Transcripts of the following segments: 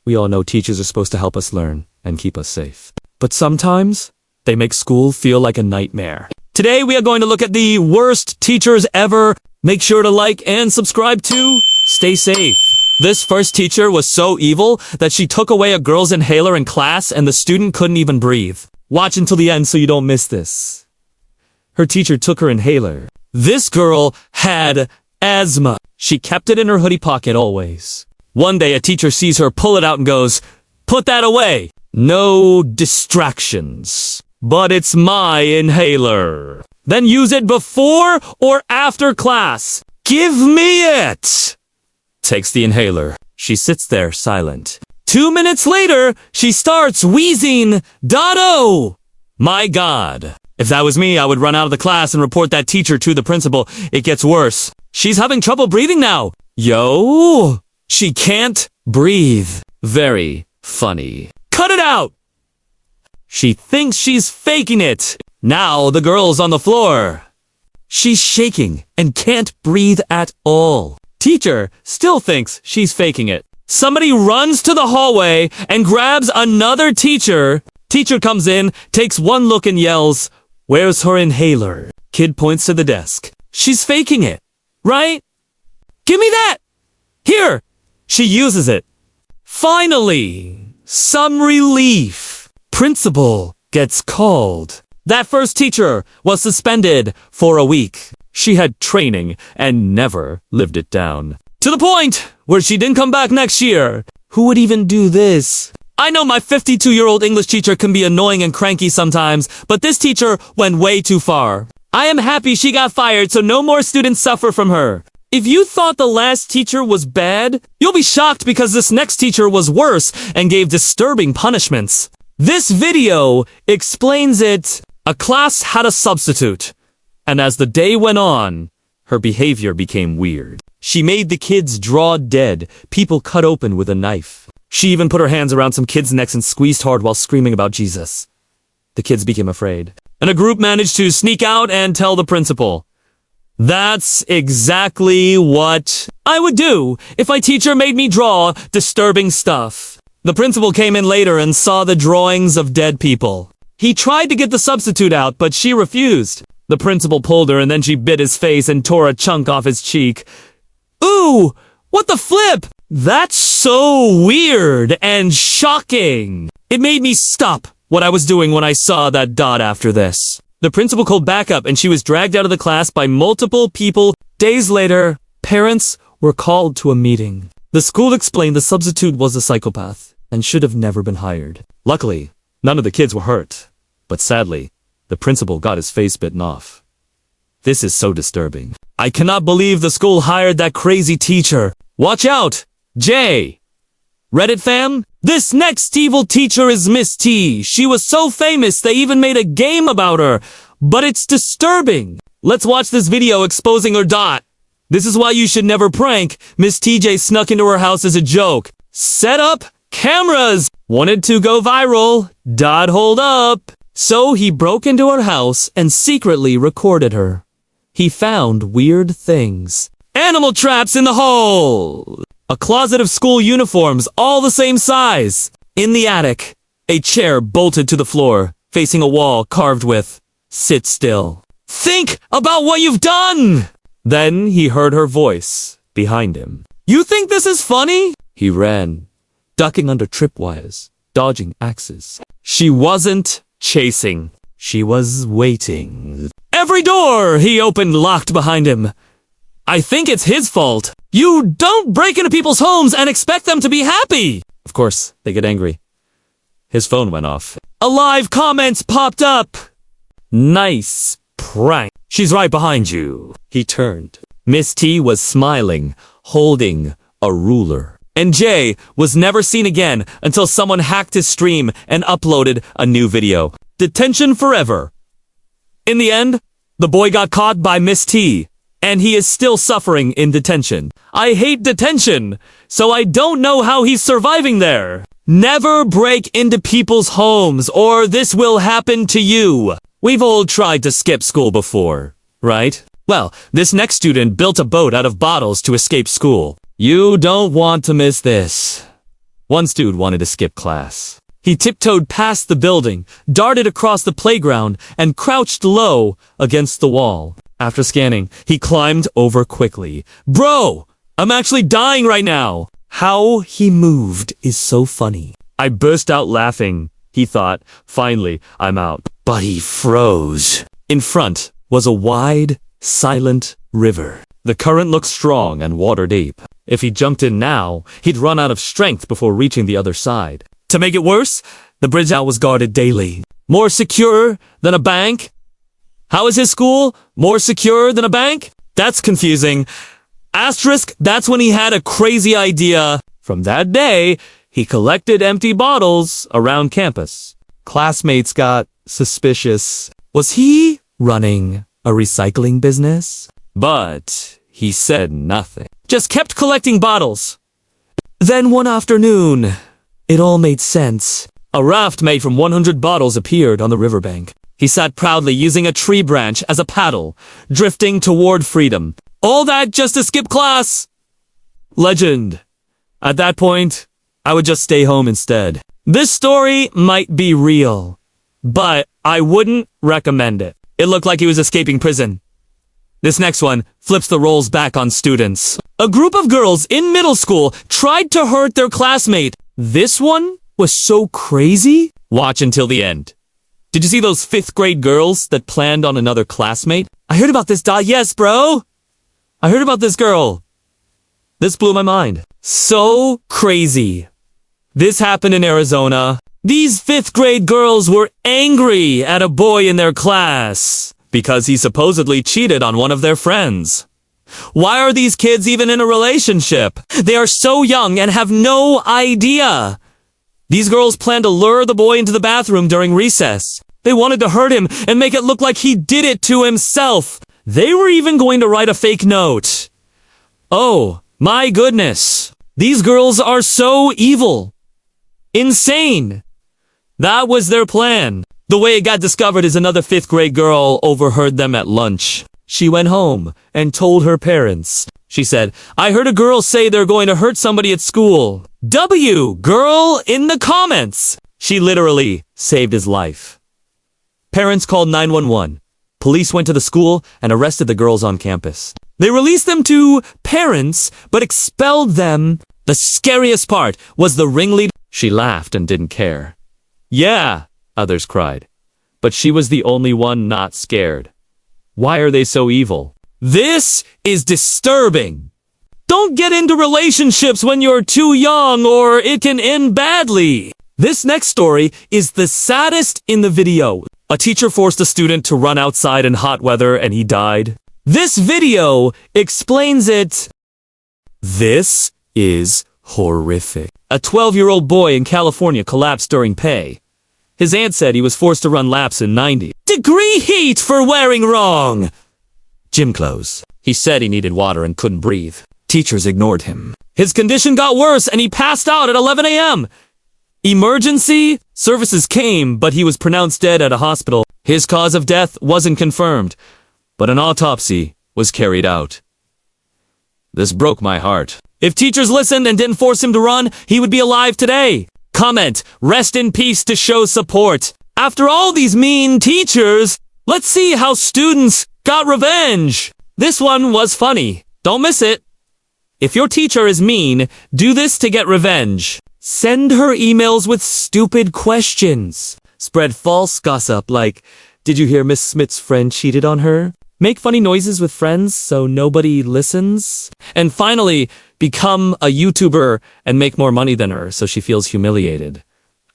We all know teachers are supposed to help us learn and keep us safe. But sometimes, they make school feel like a nightmare. Today, we are going to look at the worst teachers ever. Make sure to like and subscribe to stay safe. This first teacher was so evil that she took away a girl's inhaler in class and the student couldn't even breathe. Watch until the end so you don't miss this. Her teacher took her inhaler. This girl had asthma. She kept it in her hoodie pocket always. One day a teacher sees her pull it out and goes, "Put that away. No distractions. But it's my inhaler. Then use it before or after class. Give me it." Takes the inhaler. She sits there silent. 2 minutes later, she starts wheezing. Dotto! My God. If that was me, I would run out of the class and report that teacher to the principal. It gets worse. She's having trouble breathing now. Yo! She can't breathe. Very funny. Cut it out! She thinks she's faking it. Now the girl's on the floor. She's shaking and can't breathe at all. Teacher still thinks she's faking it. Somebody runs to the hallway and grabs another teacher. Teacher comes in, takes one look and yells, "Where's her inhaler?" Kid points to the desk. She's faking it, right? Give me that! Here! She uses it. Finally, some relief. Principal gets called. That first teacher was suspended for a week. She had training and never lived it down. To the point where she didn't come back next year. Who would even do this? I know my 52-year-old English teacher can be annoying and cranky sometimes, but this teacher went way too far. I am happy she got fired so no more students suffer from her. If you thought the last teacher was bad, you'll be shocked because this next teacher was worse and gave disturbing punishments. This video explains it. A class had a substitute. And as the day went on, her behavior became weird. She made the kids draw dead, people cut open with a knife. She even put her hands around some kids' necks and squeezed hard while screaming about Jesus. The kids became afraid. And a group managed to sneak out and tell the principal. That's exactly what I would do if my teacher made me draw disturbing stuff. The principal came in later and saw the drawings of dead people. He tried to get the substitute out, but she refused. The principal pulled her and then she bit his face and tore a chunk off his cheek. Ooh, what the flip? That's so weird and shocking. It made me stop what I was doing when I saw that dot after this. The principal called backup and she was dragged out of the class by multiple people. Days later, parents were called to a meeting. The school explained the substitute was a psychopath and should have never been hired. Luckily, none of the kids were hurt. But sadly, the principal got his face bitten off. This is so disturbing. I cannot believe the school hired that crazy teacher. Watch out, J.Reddit fam. This next evil teacher is Miss T. She was so famous they even made a game about her. But it's disturbing. Let's watch this video exposing her dot. This is why you should never prank. Miss TJ snuck into her house as a joke. Set up cameras. Wanted to go viral. Dot hold up. So he broke into her house and secretly recorded her. He found weird things. Animal traps in the hole! A closet of school uniforms, all the same size. In the attic, a chair bolted to the floor, facing a wall carved with, "Sit still. Think about what you've done!" Then he heard her voice behind him. You think this is funny? He ran, ducking under tripwires, dodging axes. She wasn't chasing. She was waiting. Every door he opened locked behind him. I think it's his fault. You don't break into people's homes and expect them to be happy. Of course, they get angry. His phone went off. A live comments popped up. Nice prank. She's right behind you. He turned. Miss T was smiling, holding a ruler. And Jay was never seen again until someone hacked his stream and uploaded a new video. Detention forever. In the end, the boy got caught by Miss T, and he is still suffering in detention. I hate detention, so I don't know how he's surviving there. Never break into people's homes, or this will happen to you. We've all tried to skip school before, right? Well, this next student built a boat out of bottles to escape school. You don't want to miss this. One student wanted to skip class. He tiptoed past the building, darted across the playground, and crouched low against the wall. After scanning, he climbed over quickly. Bro, I'm actually dying right now. How he moved is so funny. I burst out laughing. He thought, finally, I'm out. But he froze. In front was a wide, silent river. The current looked strong and water deep. If he jumped in now, he'd run out of strength before reaching the other side. To make it worse, the bridge out was guarded daily. More secure than a bank? How is his school more secure than a bank? That's confusing. Asterisk, that's when he had a crazy idea. From that day, he collected empty bottles around campus. Classmates got suspicious. Was he running a recycling business? But he said nothing. Just kept collecting bottles. Then one afternoon, it all made sense. A raft made from 100 bottles appeared on the riverbank. He sat proudly using a tree branch as a paddle, drifting toward freedom. All that just to skip class! Legend. At that point, I would just stay home instead. This story might be real, but I wouldn't recommend it. It looked like he was escaping prison. This next one flips the roles back on students. A group of girls in middle school tried to hurt their classmate. This one was so crazy. Watch until the end. Did you see those 5th grade girls that planned on another classmate? I heard about this, yes, bro. I heard about this girl. This blew my mind. So crazy. This happened in Arizona. These 5th grade girls were angry at a boy in their class because he supposedly cheated on one of their friends. Why are these kids even in a relationship? They are so young and have no idea. These girls planned to lure the boy into the bathroom during recess. They wanted to hurt him and make it look like he did it to himself. They were even going to write a fake note. Oh, my goodness. These girls are so evil. Insane. That was their plan. The way it got discovered is another 5th grade girl overheard them at lunch. She went home and told her parents. She said, I heard a girl say they're going to hurt somebody at school. W, girl, in the comments. She literally saved his life. Parents called 911. Police went to the school and arrested the girls on campus. They released them to parents, but expelled them. The scariest part was the ringleader. She laughed and didn't care. Yeah, others cried. But she was the only one not scared. Why are they so evil? This is disturbing. Don't get into relationships when you're too young or it can end badly. This next story is the saddest in the video. A teacher forced a student to run outside in hot weather and he died. This video explains it. This is horrific. A 12-year-old boy in California collapsed during pay. His aunt said he was forced to run laps in 90-degree heat for wearing wrong gym clothes. He said he needed water and couldn't breathe. Teachers ignored him. His condition got worse and he passed out at 11 a.m. Emergency services came, but he was pronounced dead at a hospital. His cause of death wasn't confirmed, but an autopsy was carried out. This broke my heart. If teachers listened and didn't force him to run, he would be alive today. Comment, rest in peace to show support. After all these mean teachers, let's see how students got revenge. This one was funny. Don't miss it. If your teacher is mean, do this to get revenge. Send her emails with stupid questions. Spread false gossip like, did you hear Miss Smith's friend cheated on her? Make funny noises with friends so nobody listens. And finally, become a YouTuber and make more money than her so she feels humiliated.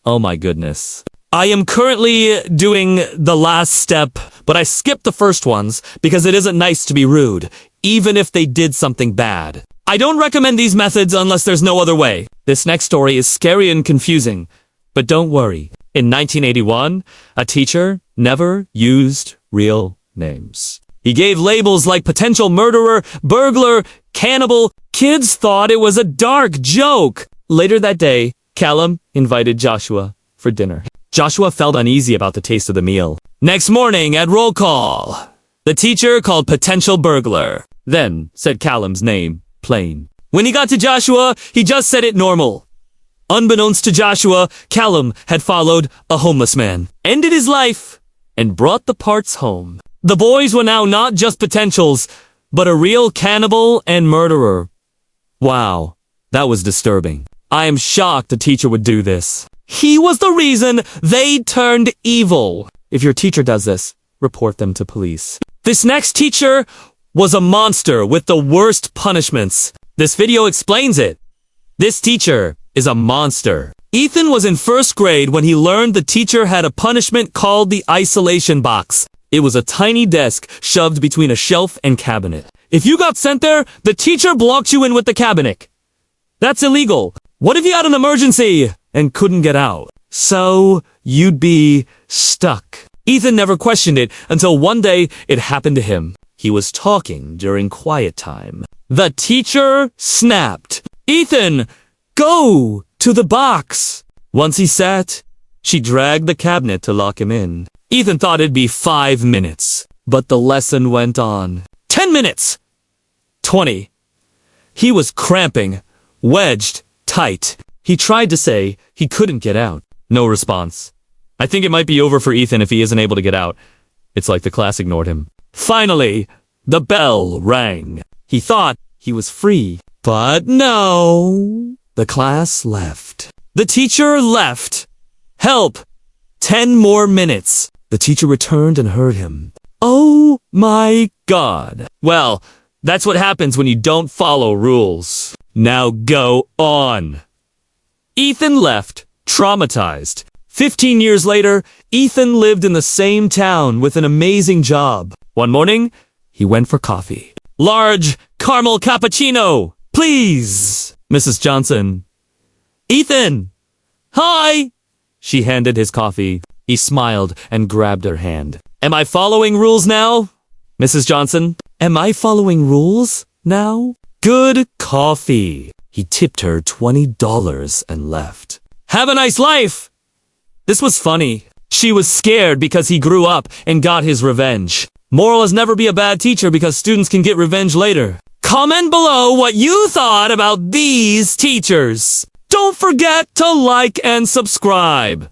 Oh my goodness. I am currently doing the last step, but I skipped the first ones because it isn't nice to be rude, even if they did something bad. I don't recommend these methods unless there's no other way. This next story is scary and confusing, but don't worry. In 1981, a teacher never used real names. He gave labels like potential murderer, burglar, cannibal. Kids thought it was a dark joke. Later that day, Callum invited Joshua for dinner. Joshua felt uneasy about the taste of the meal. Next morning at roll call, the teacher called potential burglar, then said Callum's name, plain. When he got to Joshua, he just said it normal. Unbeknownst to Joshua, Callum had followed a homeless man, ended his life, and brought the parts home. The boys were now not just potentials, but a real cannibal and murderer. Wow, that was disturbing. I am shocked a teacher would do this. He was the reason they turned evil. If your teacher does this, report them to police. This next teacher was a monster with the worst punishments. This video explains it. This teacher is a monster. Ethan was in first grade when he learned the teacher had a punishment called the isolation box. It was a tiny desk shoved between a shelf and cabinet. If you got sent there, the teacher blocked you in with the cabinet. That's illegal. What if you had an emergency and couldn't get out? So you'd be stuck. Ethan never questioned it until one day it happened to him. He was talking during quiet time. The teacher snapped. Ethan, go to the box. Once he sat, she dragged the cabinet to lock him in. Ethan thought it'd be 5 minutes, but the lesson went on. 10 minutes! 20. He was cramping, wedged, tight. He tried to say he couldn't get out. No response. I think it might be over for Ethan if he isn't able to get out. It's like the class ignored him. Finally, the bell rang. He thought he was free. But no. The class left. The teacher left. Help! 10 more minutes. The teacher returned and heard him. Oh my God. Well, that's what happens when you don't follow rules. Now go on. Ethan left, traumatized. 15 years later, Ethan lived in the same town with an amazing job. One morning, he went for coffee. Large caramel cappuccino, please, Mrs. Johnson. Ethan! Hi! She handed his coffee. He smiled and grabbed her hand. Am I following rules now? Mrs. Johnson, am I following rules now? Good coffee. He tipped her $20 and left. Have a nice life! This was funny. She was scared because he grew up and got his revenge. Moral is never be a bad teacher because students can get revenge later. Comment below what you thought about these teachers. Don't forget to like and subscribe.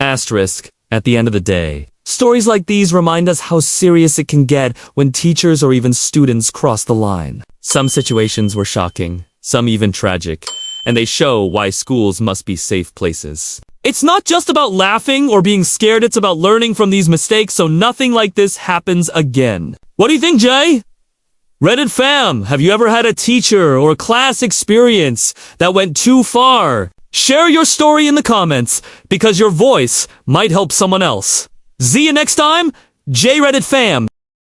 Asterisk, at the end of the day, stories like these remind us how serious it can get when teachers or even students cross the line. Some situations were shocking, some even tragic, and they show why schools must be safe places. It's not just about laughing or being scared, it's about learning from these mistakes so nothing like this happens again. What do you think, Jay? Reddit fam, have you ever had a teacher or class experience that went too far? Share your story in the comments because your voice might help someone else. See you next time, J.Reddit fam.